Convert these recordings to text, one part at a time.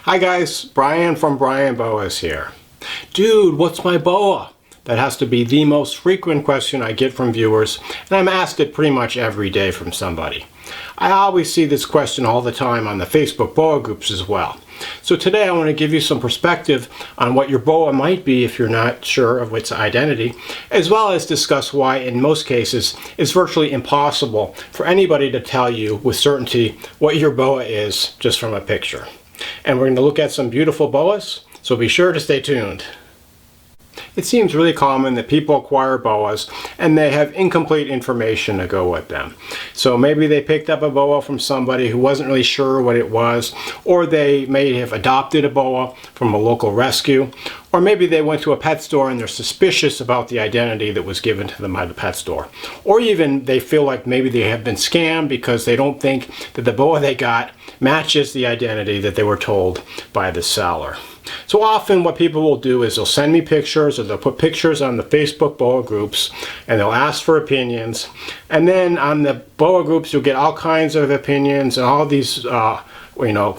Hi guys, Brian from Boas here. Dude, what's my boa? That has to be the most frequent question I get from viewers, and I'm asked it pretty much every day from somebody. I always see this question all the time on the Facebook boa groups as well. So today I want to give you some perspective on what your boa might be if you're not sure of its identity, as well as discuss why in most cases it's virtually impossible for anybody to tell you with certainty what your boa is just from a picture. And we're going to look at some beautiful boas, so be sure to stay tuned. It seems really common that people acquire boas and they have incomplete information to go with them. So maybe they picked up a boa from somebody who wasn't really sure what it was, or they may have adopted a boa from a local rescue, or maybe they went to a pet store and they're suspicious about the identity that was given to them by the pet store. Or even they feel like maybe they have been scammed because they don't think that the boa they got matches the identity that they were told by the seller. So often what people will do is they'll send me pictures, or they'll put pictures on the Facebook boa groups, and they'll ask for opinions. And then on the boa groups you'll get all kinds of opinions, and all these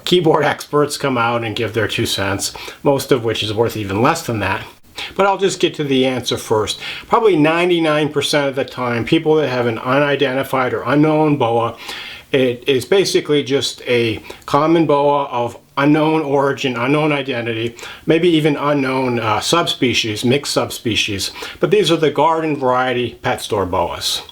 keyboard experts come out and give their 2 cents, most of which is worth even less than that. But I'll just get to the answer first. Probably 99% of the time, people that have an unidentified or unknown boa, it is basically just a common boa of unknown origin, unknown identity, maybe even unknown subspecies, mixed subspecies. But these are the garden variety pet store boas.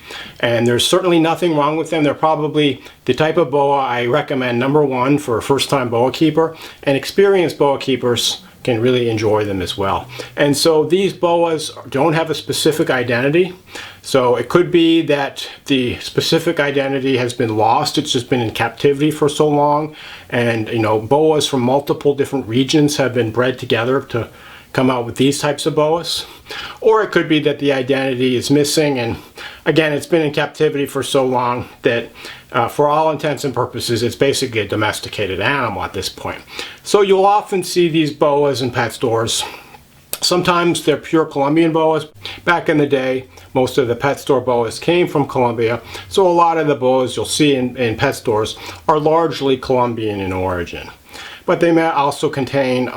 And there's certainly nothing wrong with them. They're probably the type of boa I recommend, number one, for a first-time boa keeper, and experienced boa keepers can really enjoy them as well. And so these boas don't have a specific identity. So it could be that the specific identity has been lost. It's just been in captivity for so long. And boas from multiple different regions have been bred together to come out with these types of boas. Or it could be that the identity is missing, and again, it's been in captivity for so long that for all intents and purposes it's basically a domesticated animal at this point. So you'll often see these boas in pet stores. Sometimes they're pure Colombian boas. Back in the day, most of the pet store boas came from Colombia, so a lot of the boas you'll see in pet stores are largely Colombian in origin. But they may also contain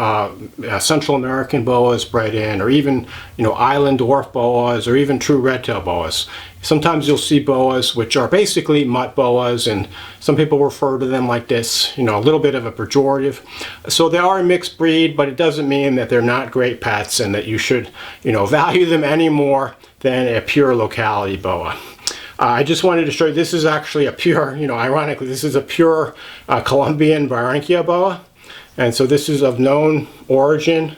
Central American boas bred in, or even island dwarf boas, or even true red-tailed boas. Sometimes you'll see boas which are basically mutt boas, and some people refer to them like this, a little bit of a pejorative. So they are a mixed breed, but it doesn't mean that they're not great pets and that you should value them any more than a pure locality boa. I just wanted to show you, this is actually a pure, ironically, this is a pure Colombian Barranquilla boa. And so this is of known origin.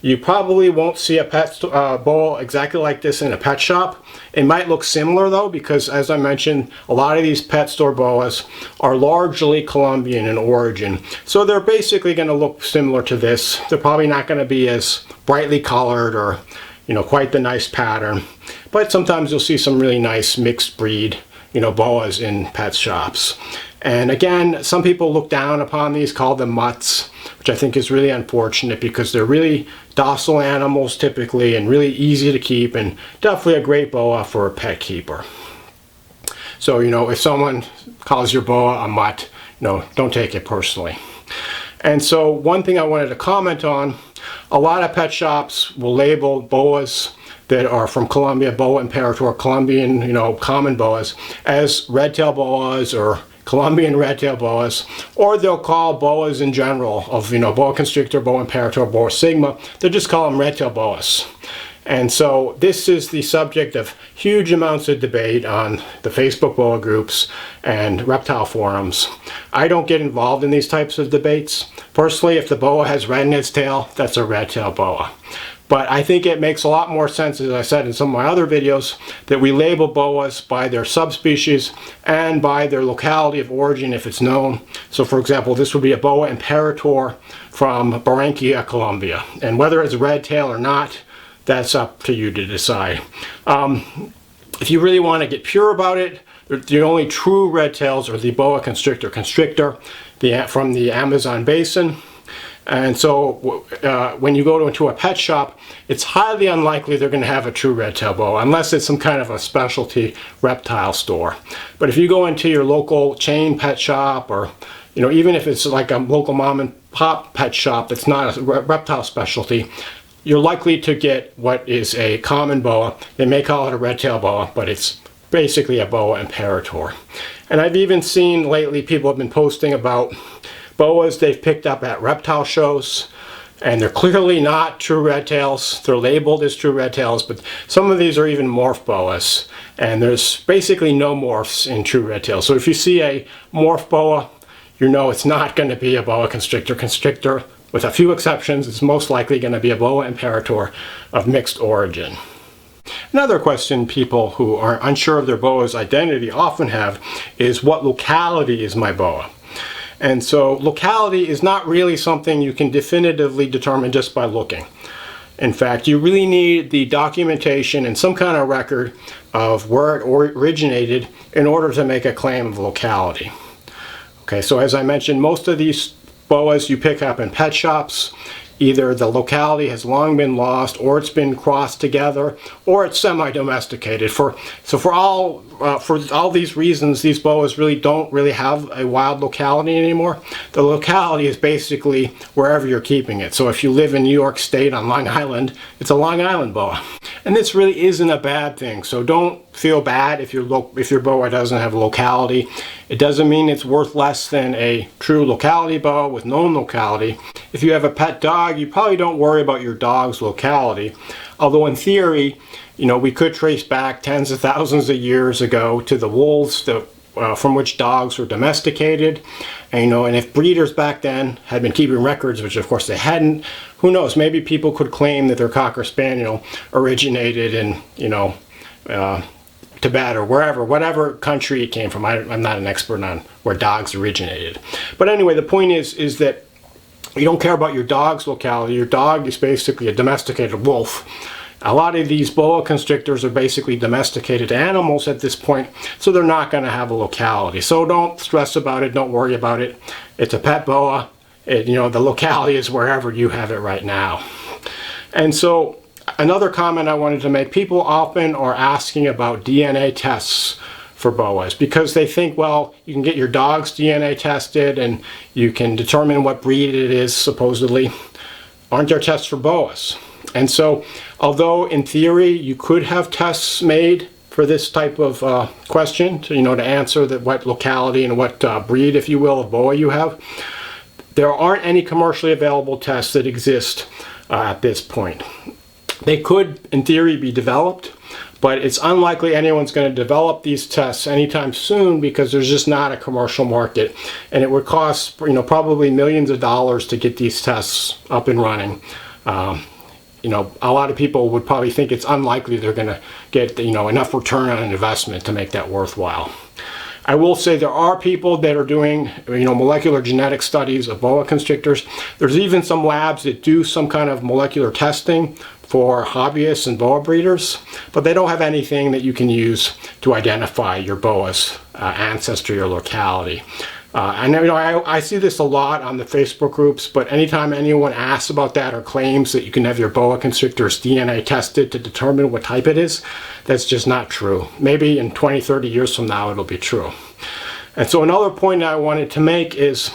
You probably won't see a pet boa exactly like this in a pet shop. It might look similar though, because as I mentioned, a lot of these pet store boas are largely Colombian in origin. So they're basically going to look similar to this. They're probably not going to be as brightly colored or quite the nice pattern. But sometimes you'll see some really nice mixed breed boas in pet shops. And again, some people look down upon these, call them mutts, which I think is really unfortunate because they're really docile animals typically and really easy to keep, and definitely a great boa for a pet keeper. So, if someone calls your boa a mutt, don't take it personally. And so one thing I wanted to comment on, a lot of pet shops will label boas that are from Colombia, boa imperator, Colombian, common boas, as red-tailed boas or Colombian red-tailed boas, or they'll call boas in general of, boa constrictor, boa imperator, boa sigma, they'll just call them red-tailed boas. And so this is the subject of huge amounts of debate on the Facebook boa groups and reptile forums. I don't get involved in these types of debates. Personally, if the boa has red in its tail, that's a red-tailed boa. But I think it makes a lot more sense, as I said in some of my other videos, that we label boas by their subspecies and by their locality of origin if it's known. So for example, this would be a boa imperator from Barranquilla, Colombia. And whether it's red tail or not, that's up to you to decide. If you really want to get pure about it, the only true red tails are the boa constrictor from the Amazon basin. And so when you go into a pet shop, it's highly unlikely they're going to have a true red-tailed boa unless it's some kind of a specialty reptile store. But if you go into your local chain pet shop, or even if it's like a local mom and pet shop that's not a reptile specialty, you're likely to get what is a common boa. They may call it a red-tailed boa, but it's basically a boa imperator. And I've even seen lately people have been posting about boas they've picked up at reptile shows, and they're clearly not true red tails. They're labeled as true red tails, but some of these are even morph boas, and there's basically no morphs in true red tails. So if you see a morph boa, you know it's not going to be a boa constrictor. With a few exceptions, it's most likely going to be a boa imperator of mixed origin. Another question people who are unsure of their boa's identity often have is, what locality is my boa? And so locality is not really something you can definitively determine just by looking. In fact, you really need the documentation and some kind of record of where it originated in order to make a claim of locality. Okay, so as I mentioned, most of these boas you pick up in pet shops, either the locality has long been lost, or it's been crossed together, or it's semi-domesticated. For all these reasons, these boas really don't have a wild locality anymore. The locality is basically wherever you're keeping it. So if you live in New York State on Long Island, it's a Long Island boa. And this really isn't a bad thing. So don't feel bad if your boa doesn't have locality. It doesn't mean it's worth less than a true locality boa with known locality. If you have a pet dog, you probably don't worry about your dog's locality. Although in theory, we could trace back tens of thousands of years ago to the wolves from which dogs were domesticated. And if breeders back then had been keeping records, which of course they hadn't, who knows, maybe people could claim that their Cocker Spaniel originated in, Tibet or whatever country it came from. I'm not an expert on where dogs originated. But anyway, the point is that you don't care about your dog's locality. Your dog is basically a domesticated wolf. A lot of these boa constrictors are basically domesticated animals at this point, so they're not going to have a locality. So don't stress about it, don't worry about it. It's a pet boa. The locality is wherever you have it right now. And so another comment I wanted to make, people often are asking about DNA tests for boas because they think, well, you can get your dog's DNA tested and you can determine what breed it is, supposedly. Aren't there tests for boas? And so, although in theory you could have tests made for this type of question, to answer what locality and what breed, if you will, of boa you have, there aren't any commercially available tests that exist at this point. They could, in theory, be developed, but it's unlikely anyone's going to develop these tests anytime soon because there's just not a commercial market, and it would cost probably millions of dollars to get these tests up and running. A lot of people would probably think it's unlikely they're going to get enough return on an investment to make that worthwhile. I will say there are people that are doing molecular genetic studies of boa constrictors. There's even some labs that do some kind of molecular testing for hobbyists and boa breeders, but they don't have anything that you can use to identify your boa's ancestry or locality. I see this a lot on the Facebook groups, but anytime anyone asks about that or claims that you can have your boa constrictor's DNA tested to determine what type it is, that's just not true. Maybe in 20, 30 years from now it'll be true. And so another point I wanted to make is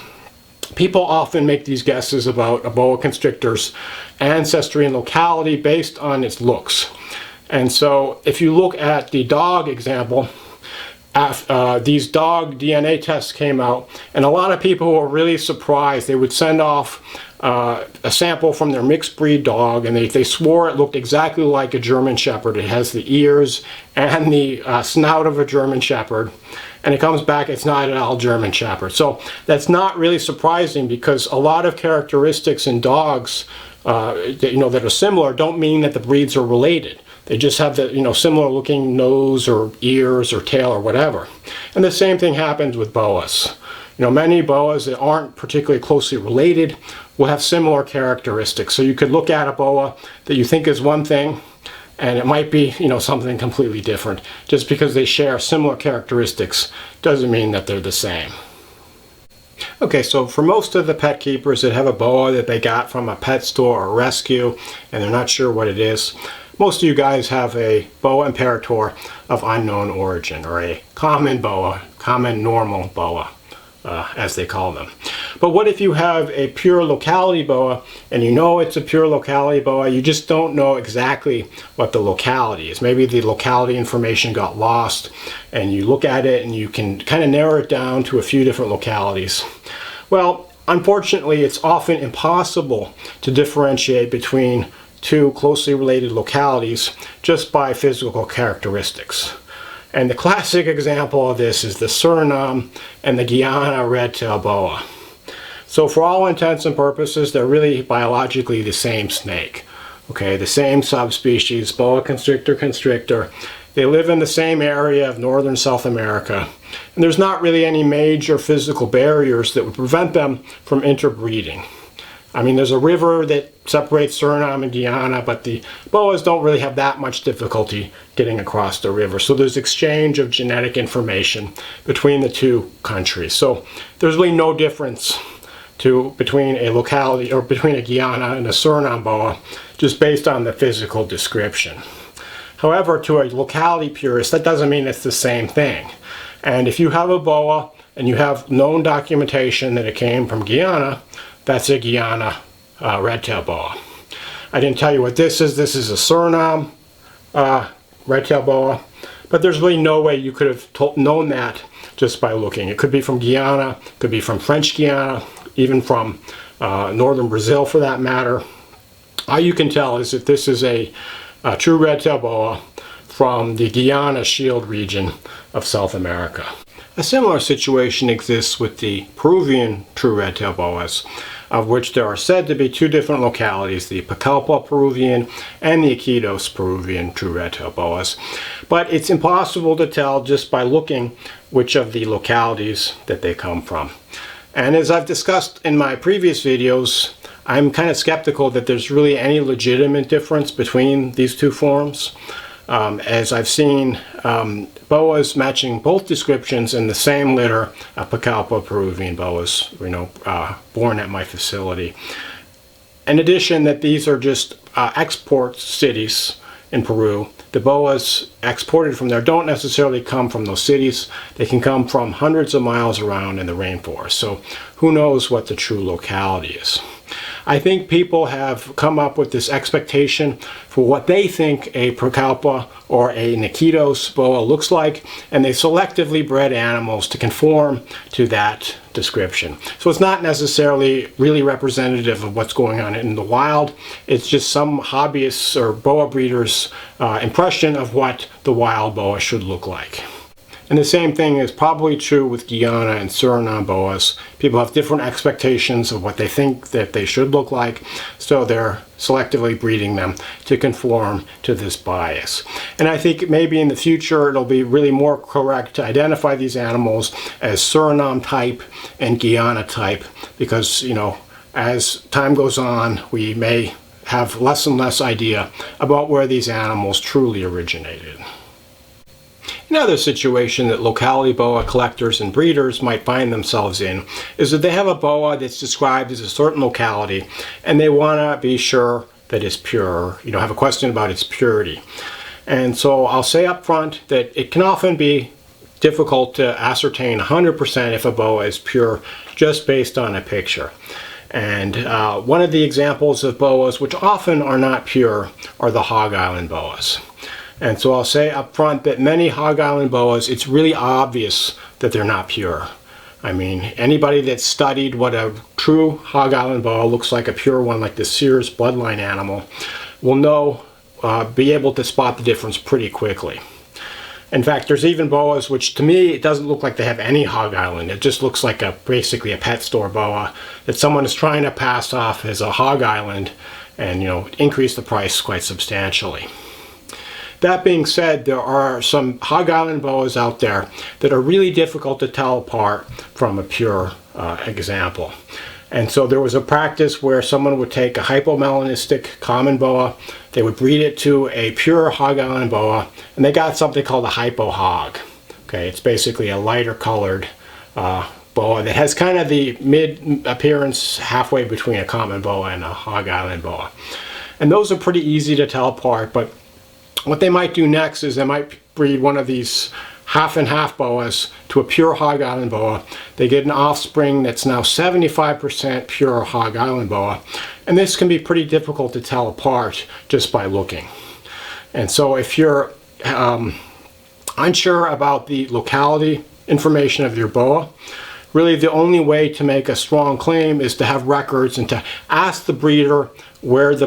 people often make these guesses about a boa constrictor's ancestry and locality based on its looks. And so if you look at the dog example, these dog DNA tests came out, and a lot of people were really surprised. They would send off a sample from their mixed breed dog, and they swore it looked exactly like a German Shepherd. It has the ears and the snout of a German Shepherd, and it comes back it's not at all German Shepherd. So that's not really surprising because a lot of characteristics in dogs that are similar don't mean that the breeds are related. They just have the similar looking nose or ears or tail or whatever. And the same thing happens with boas. Many boas that aren't particularly closely related will have similar characteristics. So you could look at a boa that you think is one thing, and it might be something completely different. Just because they share similar characteristics doesn't mean that they're the same. Okay, so for most of the pet keepers that have a boa that they got from a pet store or rescue and they're not sure what it is, most of you guys have a boa imperator of unknown origin, or a common boa, common normal boa, as they call them. But what if you have a pure locality boa and you know it's a pure locality boa, you just don't know exactly what the locality is. Maybe the locality information got lost and you look at it and you can kind of narrow it down to a few different localities. Well, unfortunately, it's often impossible to differentiate between two closely related localities just by physical characteristics. And the classic example of this is the Suriname and the Guyana red-tailed boa. So for all intents and purposes, they're really biologically the same snake. Okay, the same subspecies, boa constrictor. They live in the same area of northern South America. And there's not really any major physical barriers that would prevent them from interbreeding. I mean, there's a river that separates Suriname and Guyana, but the boas don't really have that much difficulty getting across the river. So there's exchange of genetic information between the two countries. So there's really no difference between a locality or between a Guyana and a Suriname boa just based on the physical description. However, to a locality purist, that doesn't mean it's the same thing. And if you have a boa and you have known documentation that it came from Guyana, that's a Guyana red-tailed boa. I didn't tell you what this is. This is a Suriname red-tailed boa, but there's really no way you could have known that just by looking. It could be from Guyana, it could be from French Guiana, even from northern Brazil for that matter. All you can tell is that this is a true red-tailed boa from the Guiana Shield region of South America. A similar situation exists with the Peruvian true red-tailed boas, of which there are said to be two different localities, the Pucallpa Peruvian and the Iquitos Peruvian true red-tailed boas. But it's impossible to tell just by looking which of the localities that they come from. And as I've discussed in my previous videos, I'm kind of skeptical that there's really any legitimate difference between these two forms. As I've seen boas matching both descriptions in the same litter of Pucallpa Peruvian boas, born at my facility. In addition, that these are just export cities in Peru. The boas exported from there don't necessarily come from those cities. They can come from hundreds of miles around in the rainforest. So who knows what the true locality is. I think people have come up with this expectation for what they think a Pucallpa or a Iquitos boa looks like, and they selectively bred animals to conform to that description. So it's not necessarily really representative of what's going on in the wild. It's just some hobbyists or boa breeders' impression of what the wild boa should look like. And the same thing is probably true with Guyana and Suriname boas. People have different expectations of what they think that they should look like, so they're selectively breeding them to conform to this bias. And I think maybe in the future it'll be really more correct to identify these animals as Suriname type and Guyana type, because, as time goes on, we may have less and less idea about where these animals truly originated. Another situation that locality boa collectors and breeders might find themselves in is that they have a boa that's described as a certain locality and they want to be sure that it's pure, have a question about its purity. And so I'll say up front that it can often be difficult to ascertain 100% if a boa is pure just based on a picture. And one of the examples of boas which often are not pure are the Hog Island boas. And so I'll say up front that many Hog Island boas, it's really obvious that they're not pure. I mean, anybody that's studied what a true Hog Island boa looks like, a pure one like the Sears Bloodline animal, will be able to spot the difference pretty quickly. In fact, there's even boas which, to me, it doesn't look like they have any Hog Island. It just looks like basically a pet store boa that someone is trying to pass off as a Hog Island and, increase the price quite substantially. That being said, there are some Hog Island boas out there that are really difficult to tell apart from a pure example. And so there was a practice where someone would take a hypomelanistic common boa, they would breed it to a pure Hog Island boa, and they got something called a hypo hog. Okay, it's basically a lighter colored boa that has kind of the mid appearance halfway between a common boa and a Hog Island boa. And those are pretty easy to tell apart, but what they might do next is they might breed one of these half and half boas to a pure Hog Island boa, they get an offspring that's now 75% pure Hog Island boa. And this can be pretty difficult to tell apart just by looking. And so if you're unsure about the locality information of your boa, really the only way to make a strong claim is to have records and to ask the breeder where the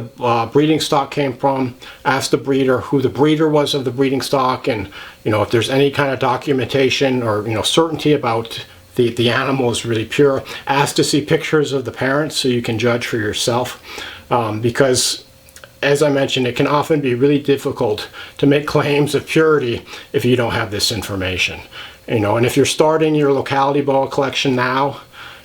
breeding stock came from, ask the breeder who the breeder was of the breeding stock, and if there's any kind of documentation or certainty about the animal is really pure, ask to see pictures of the parents so you can judge for yourself, because as I mentioned, it can often be really difficult to make claims of purity if you don't have this information. And if you're starting your locality boa collection now,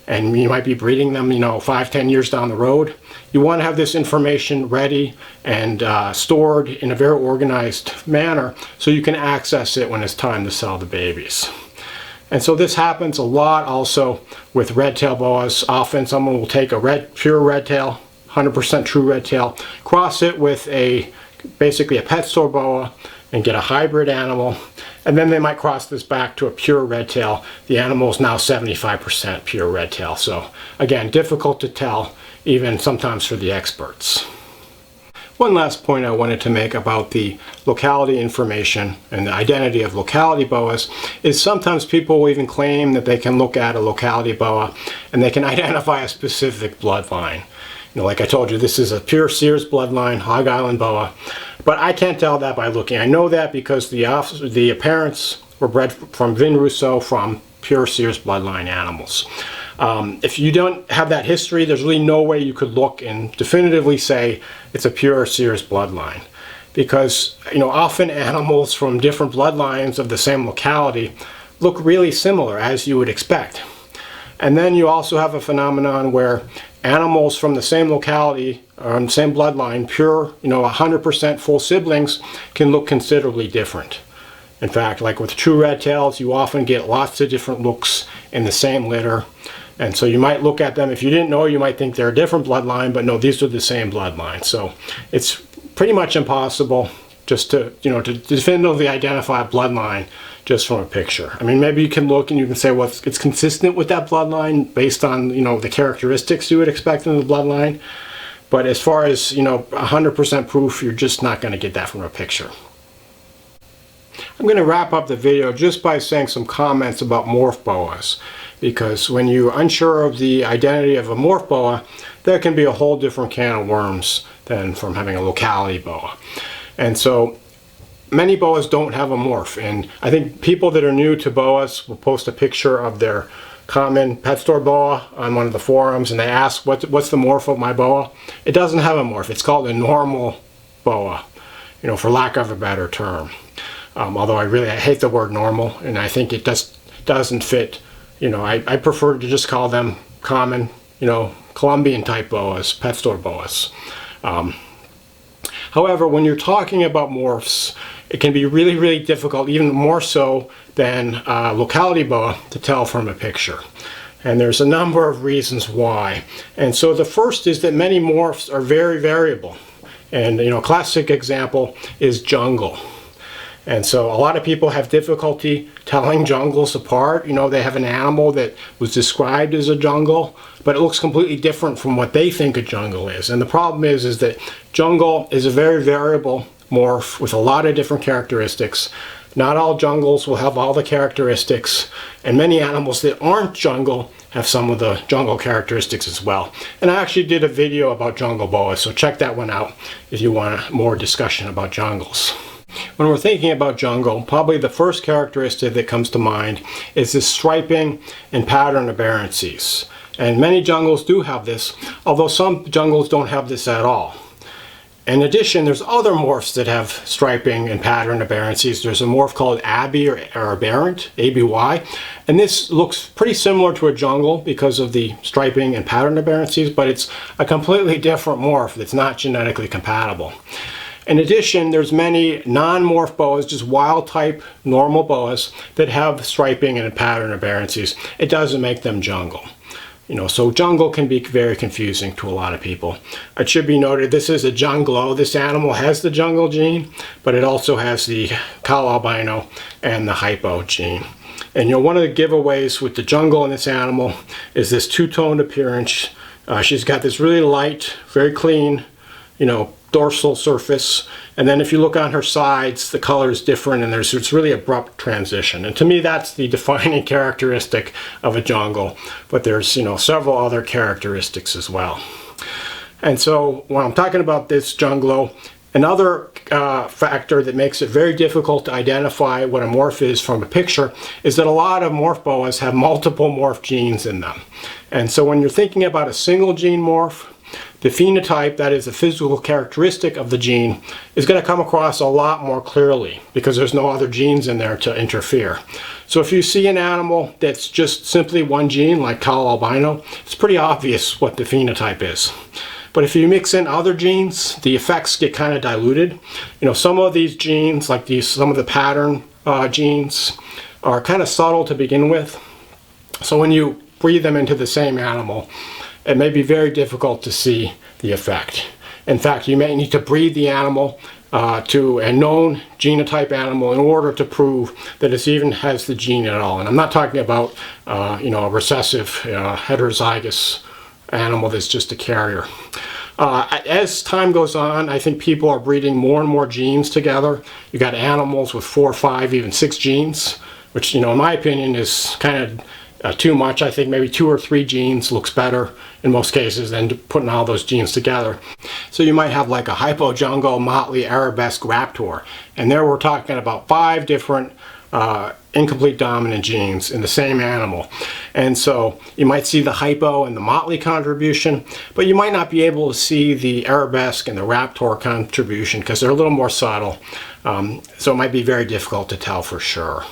and you might be breeding them 5-10 years down the road, you want to have this information ready and stored in a very organized manner so you can access it when it's time to sell the babies. And so this happens a lot also with red tail boas. Often someone will take a pure red tail, 100% true red tail, cross it with basically a pet store boa and get a hybrid animal, and then they might cross this back to a pure red tail. The animal is now 75% pure red tail. So again, difficult to tell, even sometimes for the experts. One last point I wanted to make about the locality information and the identity of locality boas is sometimes people will even claim that they can look at a locality boa and they can identify a specific bloodline. Like I told you, this is a pure Sears bloodline, Hog Island boa, but I can't tell that by looking. I know that because the parents were bred from Vin Rousseau from pure Sears bloodline animals. If you don't have that history, there's really no way you could look and definitively say it's a pure Sears bloodline, because often animals from different bloodlines of the same locality look really similar, as you would expect. And then you also have a phenomenon where animals from the same locality or the same bloodline, pure 100% full siblings, can look considerably different. In fact, like with true red tails, you often get lots of different looks in the same litter. And so you might look at them, if you didn't know, you might think they're a different bloodline, but no, these are the same bloodline. So it's pretty much impossible just to definitively identify a bloodline just from a picture. I mean, maybe you can look and you can say, well, it's consistent with that bloodline based on the characteristics you would expect in the bloodline. But as far as 100% proof, you're just not going to get that from a picture. I'm going to wrap up the video just by saying some comments about morph boas, because when you're unsure of the identity of a morph boa, there can be a whole different can of worms than from having a locality boa. And so many boas don't have a morph, and I think people that are new to boas will post a picture of their common pet store boa on one of the forums, and they ask, what's the morph of my boa? It doesn't have a morph. It's called a normal boa, for lack of a better term. Although I hate the word normal, and I think it just doesn't fit. I prefer to just call them common, Colombian type boas, pet store boas. However, when you're talking about morphs, it can be really, really difficult, even more so than locality boa, to tell from a picture. And there's a number of reasons why. And so the first is that many morphs are very variable. And a classic example is jungle. And so a lot of people have difficulty telling jungles apart. They have an animal that was described as a jungle, but it looks completely different from what they think a jungle is. And the problem is that jungle is a very variable morph with a lot of different characteristics. Not all jungles will have all the characteristics, and many animals that aren't jungle have some of the jungle characteristics as well. And I actually did a video about jungle boas, so check that one out if you want more discussion about jungles. When we're thinking about jungle, probably the first characteristic that comes to mind is this striping and pattern aberrancies. And many jungles do have this, although some jungles don't have this at all. In addition, there's other morphs that have striping and pattern aberrancies. There's a morph called Aby or aberrant, ABY, and this looks pretty similar to a jungle because of the striping and pattern aberrancies, but it's a completely different morph that's not genetically compatible. In addition, there's many non-morph boas, just wild type normal boas that have striping and pattern aberrancies. It doesn't make them jungle. So jungle can be very confusing to a lot of people. It should be noted this is a junglo. This animal has the jungle gene, but it also has the cow albino and the hypo gene. And one of the giveaways with the jungle in this animal is this two-toned appearance. She's got this really light, very clean, dorsal surface, and then if you look on her sides, the color is different, and it's really abrupt transition. And to me, that's the defining characteristic of a jungle. But there's several other characteristics as well. And so when I'm talking about this junglo, another factor that makes it very difficult to identify what a morph is from a picture is that a lot of morph boas have multiple morph genes in them. And so when you're thinking about a single gene morph, the phenotype, that is the physical characteristic of the gene, is going to come across a lot more clearly because there's no other genes in there to interfere. So if you see an animal that's just simply one gene, like cow albino, it's pretty obvious what the phenotype is. But if you mix in other genes, the effects get kind of diluted. Some of these genes, like some of the pattern genes, are kind of subtle to begin with. So when you breed them into the same animal, it may be very difficult to see the effect. In fact, you may need to breed the animal to a known genotype animal in order to prove that it even has the gene at all. And I'm not talking about a recessive heterozygous animal that's just a carrier. As time goes on, I think people are breeding more and more genes together. You got animals with 4, 5, even 6 genes, which in my opinion is kind of too much. I think maybe 2 or 3 genes looks better in most cases than putting all those genes together. So you might have like a hypojungo, motley, arabesque raptor, and there we're talking about 5 different incomplete dominant genes in the same animal. And so you might see the hypo and the motley contribution, but you might not be able to see the arabesque and the raptor contribution because they're a little more subtle. So it might be very difficult to tell for sure.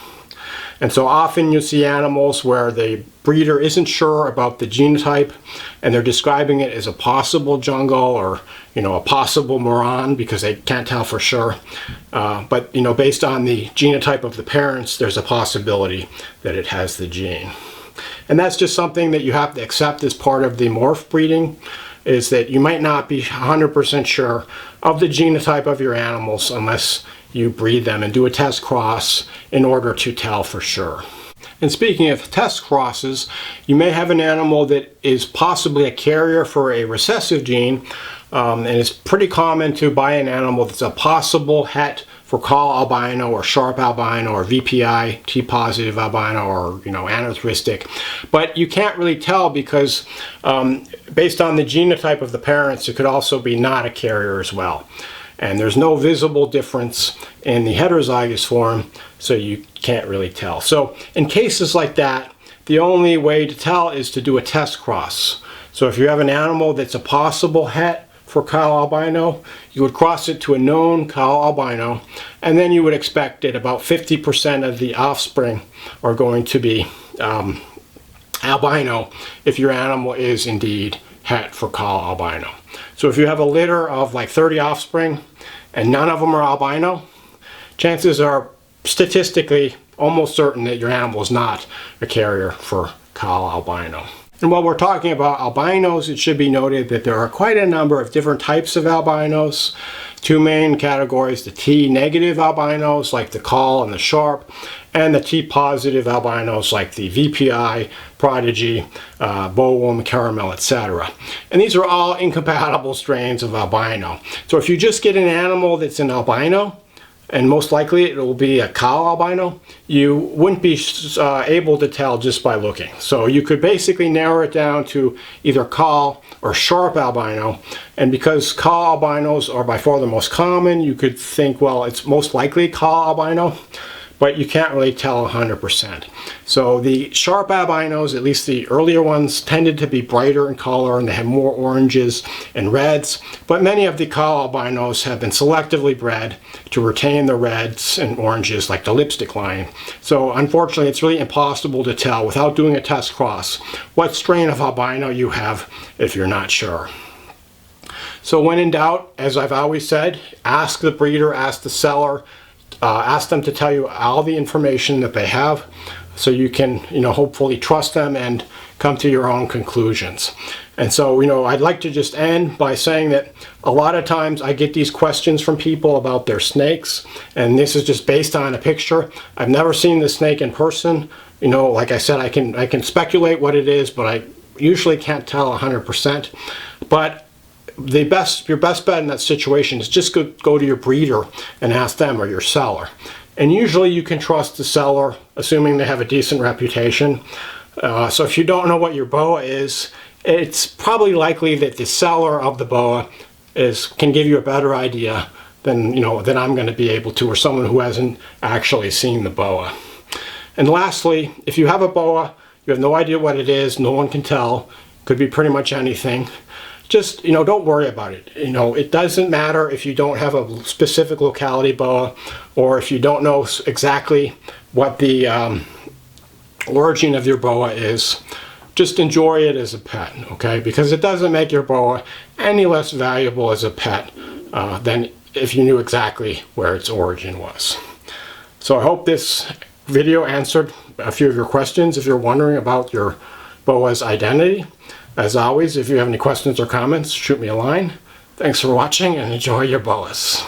And so often you see animals where the breeder isn't sure about the genotype and they're describing it as a possible jungle or a possible moron because they can't tell for sure. But based on the genotype of the parents, there's a possibility that it has the gene. And that's just something that you have to accept as part of the morph breeding, is that you might not be 100% sure of the genotype of your animals unless you breed them and do a test cross in order to tell for sure. And speaking of test crosses, you may have an animal that is possibly a carrier for a recessive gene, and it's pretty common to buy an animal that's a possible het for cow albino or sharp albino or VPI, T positive albino, or aneurystic. But you can't really tell because based on the genotype of the parents, it could also be not a carrier as well. And there's no visible difference in the heterozygous form, so you can't really tell. So in cases like that, the only way to tell is to do a test cross. So if you have an animal that's a possible het for cow albino, you would cross it to a known cow albino, and then you would expect that about 50% of the offspring are going to be albino if your animal is indeed het for cow albino. So if you have a litter of like 30 offspring and none of them are albino, chances are statistically almost certain that your animal is not a carrier for cow albino. And while we're talking about albinos, it should be noted that there are quite a number of different types of albinos. 2 main categories: the T negative albinos like the Call and the Sharp, and the T positive albinos like the VPI, Prodigy, Boa, Caramel, etc. And these are all incompatible strains of albino. So if you just get an animal that's an albino, and most likely it will be a cow albino, you wouldn't be able to tell just by looking. So you could basically narrow it down to either cow or sharp albino, and because cow albinos are by far the most common, you could think, well, it's most likely cow albino, but you can't really tell 100%. So the sharp albinos, at least the earlier ones, tended to be brighter in color and they have more oranges and reds, but many of the cow albinos have been selectively bred to retain the reds and oranges like the lipstick line. So unfortunately, it's really impossible to tell without doing a test cross what strain of albino you have if you're not sure. So when in doubt, as I've always said, ask the breeder, ask the seller, ask them to tell you all the information that they have so you can hopefully trust them and come to your own conclusions. And so, I'd like to just end by saying that a lot of times I get these questions from people about their snakes, and this is just based on a picture. I've never seen the snake in person. Like I said, I can speculate what it is, but I usually can't tell 100%. But your best bet in that situation is just go to your breeder and ask them, or your seller. And usually you can trust the seller, assuming they have a decent reputation. So if you don't know what your boa is, it's probably likely that the seller of the boa can give you a better idea than I'm going to be able to, or someone who hasn't actually seen the boa. And lastly, if you have a boa, you have no idea what it is, no one can tell, could be pretty much anything, just don't worry about it. It doesn't matter if you don't have a specific locality boa, or if you don't know exactly what the origin of your boa is. Just enjoy it as a pet, okay? Because it doesn't make your boa any less valuable as a pet than if you knew exactly where its origin was. So I hope this video answered a few of your questions if you're wondering about your boa's identity. As always, if you have any questions or comments, shoot me a line. Thanks for watching, and enjoy your boas.